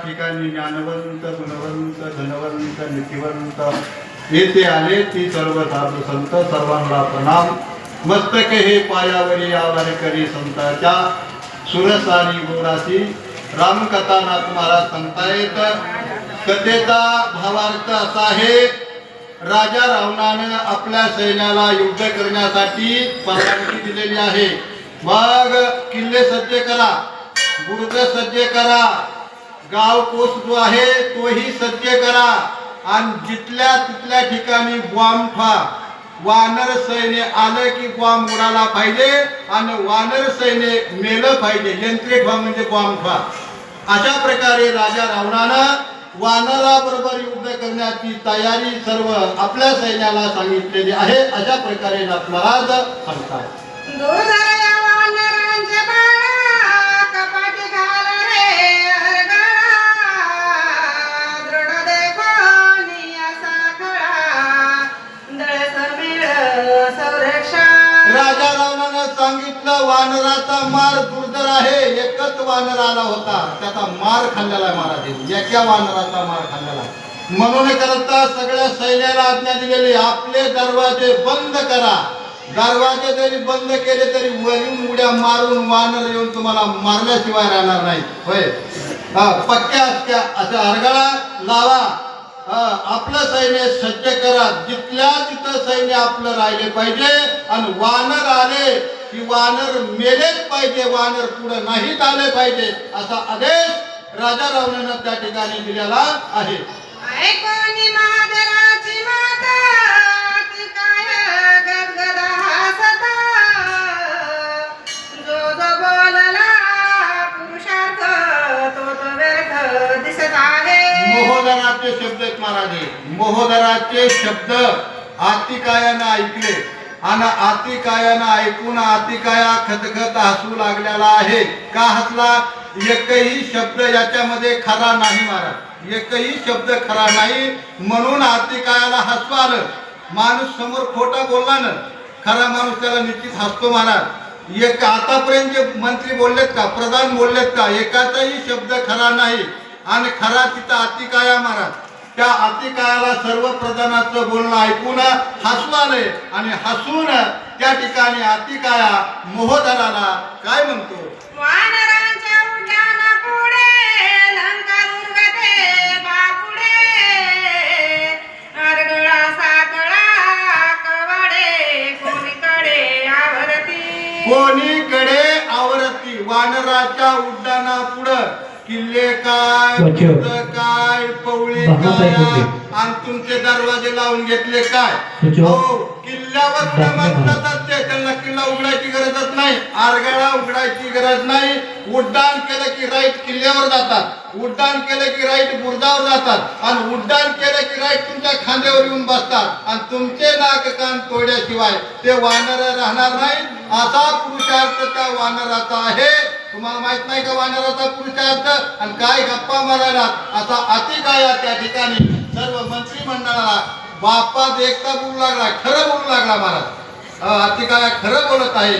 ठिकाणी ज्ञानवंत गुणवंत धनवंत नीतिवंत येथे आले ती सर्व साधू संत सर्वांना प्रणाम। मस्तक हे पायावरी यावर करी संतांच्या सुरस आणि गुणाची रामकथानाथ महाराज सांगतायत। कथेचा भावार्थ असा आहे, राजा रावणाने आपल्या सैन्याला युद्ध करण्यासाठी परवानगी दिलेली आहे। मग किल्ले सज्ज करा, बुरुज सज्ज करा, गाव कोस जो आहे तोही सज्ज करा आणि जिथल्या तिथल्या ठिकाणी बॉम्ब ठेवा। वानर सैन्य आलं की बॉम्ब उडाला पाहिजे आणि वानर सैन्य मेलं पाहिजे, यंत्रे ठेवा म्हणजे बॉम्ब ठेवा। अशा प्रकारे राजा रावणानं वानराबरोबर युद्ध करण्याची तयारी सर्व आपल्या सैन्याला सांगितलेली आहे। अशा प्रकारे नाथ महाराज सांगतात। राजा रावणानं सांगितलं वानराचा मार दुर्धर आहे। एकच वानर आला होता, त्याचा मार खाल्लेला महाराज, एका वानराचा मार खाल्लेला। म्हणून करता सगळ्या सैन्याला आज्ञा दिलेली, आपले दरवाजे बंद करा। दरवाजे जरी बंद केले तरी वरून उड्या मारून वानर येऊन तुम्हाला मारल्याशिवाय राहणार नाही। होय, पक्क्या असत्या अशा अरगळा लावा। आपलं सैन्य सज्ज करा, जिथल्या तिथं सैन्य आपलं राहिले पाहिजे आणि वानर आले की वानर मेलेच पाहिजे, वानर पुढे नाहीत आले पाहिजे असा आदेश राजा रावणानं त्या ठिकाणी दिलेला आहे। महोदराचे शब्द आहेत महाराज, महोदराचे शब्द आतिकायानं ऐकले आणि आतिकायानं ऐकून आतिकाया खदखद हसू लागलेला आहे। का हसला? एकही शब्द याच्यामध्ये खरा नाही महाराज, एकही शब्द खरा नाही म्हणून आतिकायाला हसू आलं। माणूस समोर खोटा बोलला ना, खरा माणूस त्याला निश्चित हसतो महाराज। एक आतापर्यंत जे मंत्री बोललेत का, प्रधान बोललेत का, एकाचाही शब्द खरा नाही आणि खरा तिथं आतिकाया महाराज। त्या आतिकायाला सर्व प्रधानाचं बोलणं ऐकून हसू आले आणि हसून त्या ठिकाणी आतिकाया महोदराला काय म्हणतो, वानरांच्या उड्डाणापुढे लंका दुर्गते बापुढे, अरगळा साकळा कवाडे कोणीकडे आवरती, कोणीकडे आवरती। वानराच्या उड्डाणापुढं किल्ले काय, बुरुज काय, पवळी काय आणि तुमचे दरवाजे लावून घेतले काय? हो, किल्ल्यावर उड्या मारून जातात ते, त्यांना किल्ला उघडायची गरजच नाही, आरगाळा उघडायची गरज नाही। उड्डाण केलं की राईट किल्ल्यावर जातात, उड्डाण केलं की राईट बुरुजावर जातात आणि उड्डाण केलं की राईट तुमच्या खांद्यावर येऊन बसतात आणि तुमचे नाक कान तोडल्याशिवाय ते वानर राहणार नाही। असा पुरुषार्थ त्या वानराचा आहे। तुम्हाला माहित नाही का वानराचा पुरुषार्थ आणि काय गप्पा मारायला? असा आतिकाया त्या ठिकाणी सर्व मंत्रिमंडळाला बापा देखता बोलू लागला, खरं बोलू लागला महाराज। आतिकाया खरं बोलत आहे।